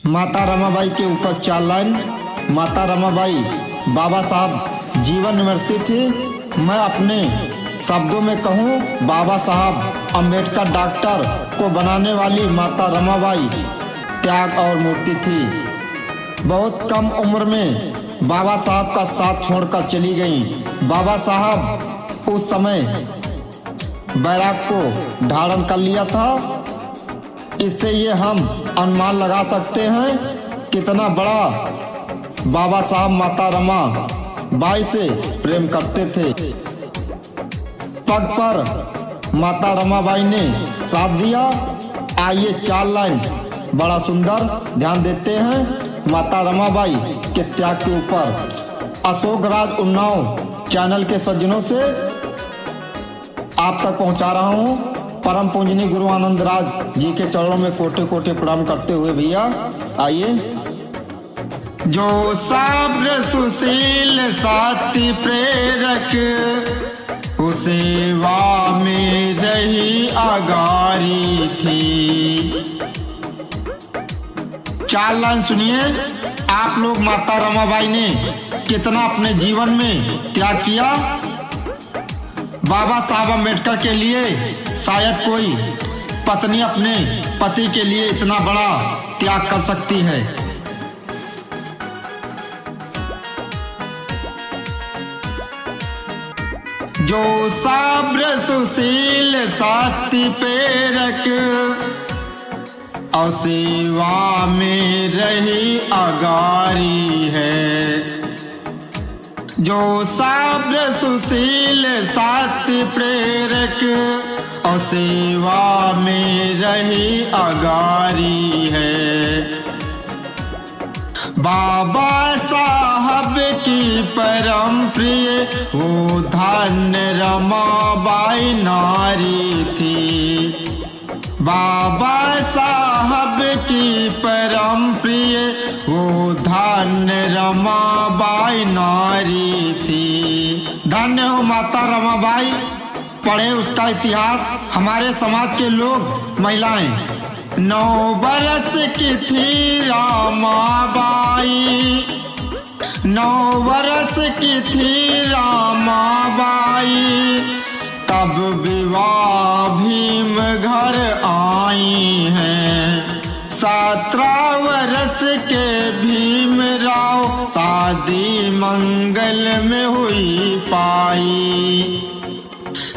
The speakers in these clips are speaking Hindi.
माता रमाबाई के ऊपर 4 लाइन। माता रमाबाई बाबा साहब जीवन मृत्यु थी। मैं अपने शब्दों में कहूँ, बाबा साहब अम्बेडकर डॉक्टर को बनाने वाली माता रमाबाई त्याग और मूर्ति थी। बहुत कम उम्र में बाबा साहब का साथ छोड़कर चली गईं। बाबा साहब उस समय बैराग को धारण कर लिया था। इससे ये हम अनुमान लगा सकते हैं कितना बड़ा बाबा साहब माता रमाबाई से प्रेम करते थे। पग पर माता रमाबाई ने साथ दिया। आइए 4 लाइन बड़ा सुंदर ध्यान देते हैं माता रमाबाई के त्याग के ऊपर। अशोक राज उन्नाव चैनल के सज्जनों से आप तक पहुंचा रहा हूं। परम पूजनीय गुरु आनंद राज जी के चरणों में कोटि कोटि प्रणाम करते हुए भैया आइए। जो सब्र सुशील साथी प्रेरक, उस सेवा में रही आगारी थी। 4 लाइन सुनिए आप लोग। माता रमाबाई ने कितना अपने जीवन में त्याग किया। बाबा साहब अम्बेडकर के लिए शायद कोई पत्नी अपने पति के लिए इतना बड़ा त्याग कर सकती है। जो सब्र सुशील साथी प्रेरक, और सेवा में रही आगारी है। जो सब्र सुशील साथी प्रेरक, और सेवा में रही आगारी है। बाबा साहब की परम प्रिय वो धन्य रमाबाई नारी थी। बाबा साहब की परम प्रिय वो धन्य रमाबाई नारी थी। धन्य हो माता रमाबाई। पढ़े उसका इतिहास। हमारे समाज के लोग, महिलाएं। 9 बरस की थी रमाबाई, 9 बरस की थी रमाबाई, तब विवाह भीम घर आई हैं। 17 वर्ष के भीम राव शादी मंगल में हुई पाई।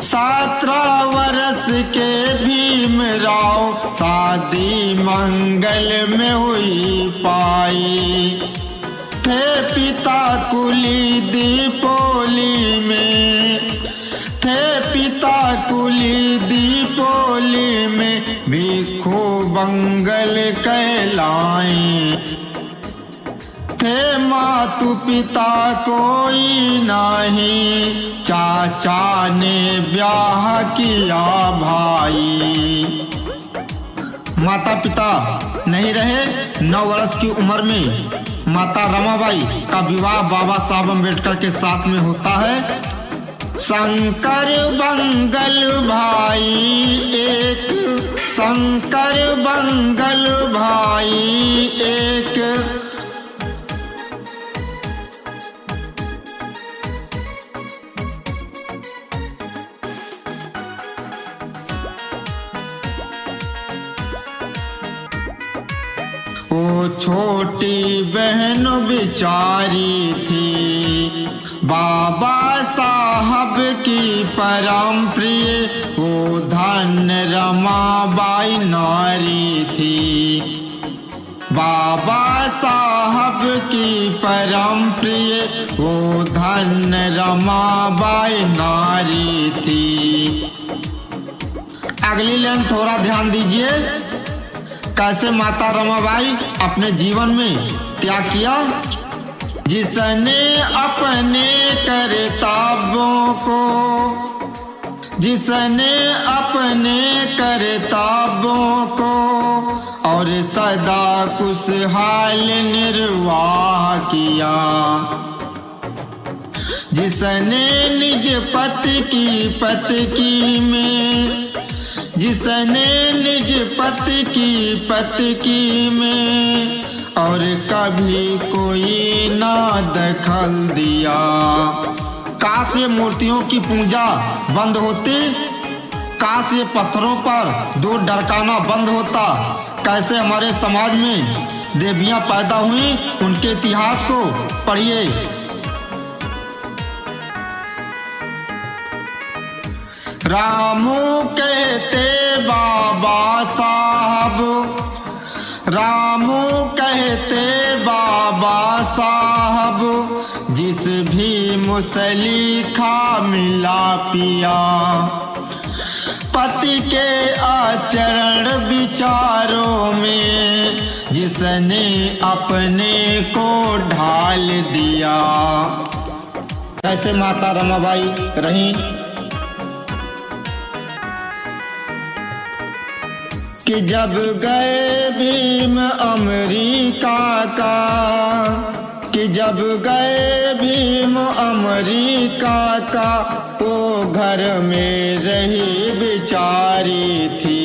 17 वर्ष के भीम राव शादी मंगल में हुई पाई। थे पिता कुली दीपोली में, थे पिता कुली दीपोली में, भिक्षु बंगल कहलाए। थे मातु पिता कोई नहीं, चाचा ने ब्याह किया भाई। माता पिता नहीं रहे। 9 वर्ष की उम्र में माता रमाबाई का विवाह बाबा साहब अम्बेडकर के साथ में होता है। शंकर बंगल भाई एक, शंकर बंगल भाई एक, वो छोटी बहन बेचारी थी। बाबा साहब की परम प्रिय वो धन्य रमाबाई नारी थी। बाबा साहब की परम प्रिय वो धन्य रमाबाई नारी थी। अगली लाइन थोड़ा ध्यान दीजिए। कैसे माता रमाबाई अपने जीवन में त्याग किया। जिसने अपने करतव्यों को, जिसने अपने करतव्यों को और सदा खुशहाल निर्वाह किया। जिसने निज पति की में, जिसने निज पति की में और कभी कोई ना दखल दिया। काश ये मूर्तियों की पूजा बंद होती, काश ये पत्थरों पर दूध ढड़काना बंद होता। कैसे हमारे समाज में देवियां पैदा हुई, उनके इतिहास को पढ़िए। रामू कहते बाबा साहब, रामू कहते बाबा साहब, जिस भी मुझसे लिखा मिला पिया। पति के आचरण विचारों में जिसने अपने को ढाल दिया। ऐसे माता रमाबाई रहीं कि जब गए भीम अमेरिका का, कि जब गए भीम अमेरिका का, वो घर में रही बिचारी थी।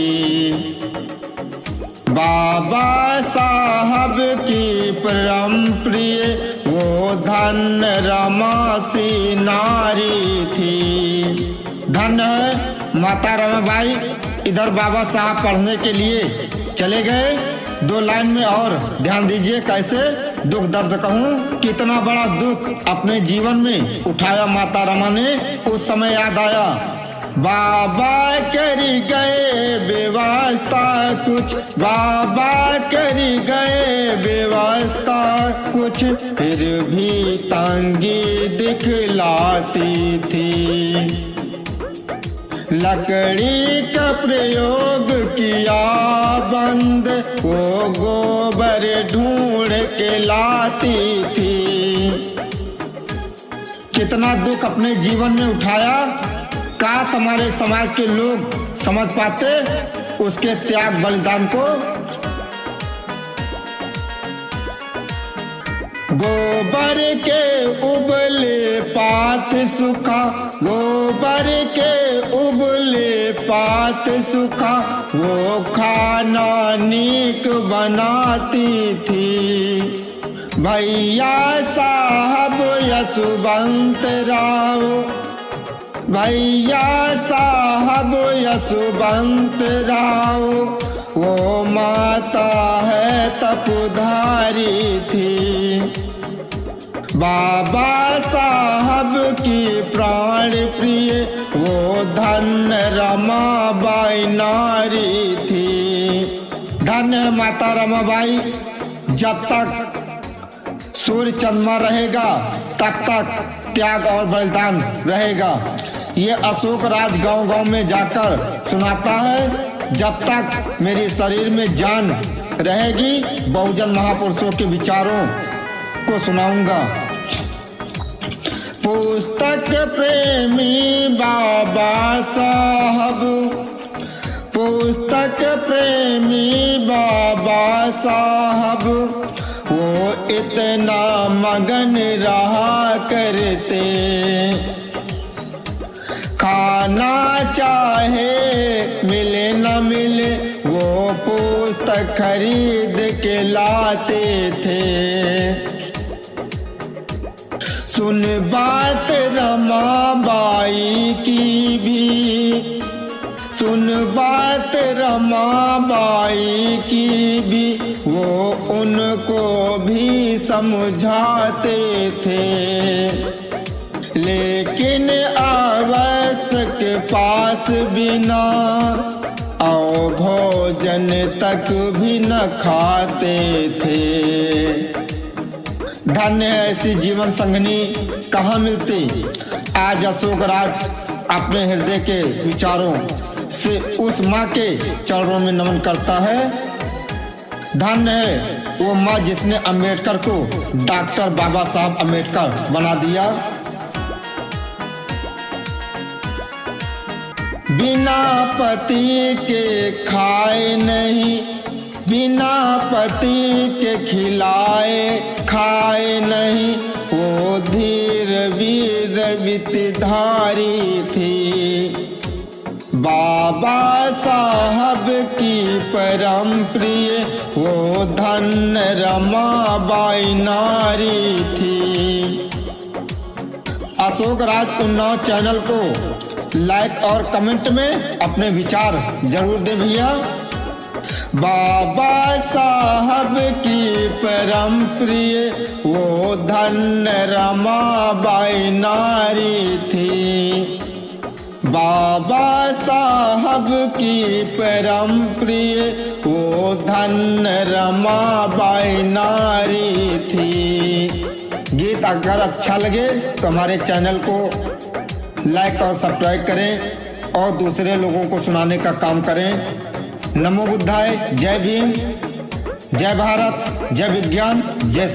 बाबा साहब की परम प्रिय वो धन रमा सी नारी थी। धन माता रमाबाई इधर बाबा साहब पढ़ने के लिए चले गए। 2 लाइन में और ध्यान दीजिए कैसे दुख दर्द कहूँ। कितना बड़ा दुख अपने जीवन में उठाया माता रमा ने। उस समय याद आया बाबा करी गए बेवास्ता कुछ, बाबा करी गए बेवास्ता कुछ, फिर भी तंगी दिखलाती थी। लकड़ी का प्रयोग किया बंद, वो गोबर ढूंढ के लाती थी। कितना दुख अपने जीवन में उठाया। काश हमारे समाज के लोग समझ पाते उसके त्याग बलिदान को। गोबर के उबले पात सूखा, गोबर के उबले पात सूखा, वो खाना नीक बनाती थी। भैया साहब यशवंत राव, भैया साहब यशवंत राव, वो माता है तपधारी थी। बाबा साहब की प्राण प्रिय वो धन रमाबाई नारी थी। धन माता रमाबाई। जब तक सूर्य चंद्रमा रहेगा तब तक त्याग और बलिदान रहेगा। ये अशोक राज गांव-गांव में जाकर सुनाता है। जब तक मेरे शरीर में जान रहेगी बहुजन महापुरुषों के विचारों को सुनाऊंगा। पुस्तक प्रेमी बाबा साहब, पुस्तक प्रेमी बाबा साहब, वो इतना मगन रहा करते। खाना चाहे मिले न मिले वो पुस्तक खरीद के लाते थे। सुन बात रमाबाई की भी, सुन बात रमाबाई की भी, वो उनको भी समझाते थे। लेकिन आवश्यक पास बिना और भोजन तक भी न खाते थे। धन्य ऐसी जीवन संगनी कहाँ मिलती। आज अशोक राज अपने हृदय के विचारों से उस माँ के चरणों में नमन करता है। धन्य है वो माँ जिसने अम्बेडकर को डॉक्टर बाबा साहब अम्बेडकर बना दिया। बिना पति के खाए नहीं, बिना पति के खिलाए खाए नहीं, वो धीर वीर वित्तधारी थी। बाबा साहब की परम प्रिय वो धन्य रमाबाई नारी थी। अशोक राज उन्नाव चैनल को लाइक और कमेंट में अपने विचार जरूर दें भैया। बाबा साहब की परम प्रिय वो धन्य रमाबाई नारी थी। बाबा साहब की परम प्रिय वो धन्य रमाबाई नारी थी। गीत अगर अच्छा लगे तो हमारे चैनल को लाइक और सब्सक्राइब करें और दूसरे लोगों को सुनाने का काम करें। नमो बुद्धाय। जय भीम, जय भारत, जय विज्ञान, जय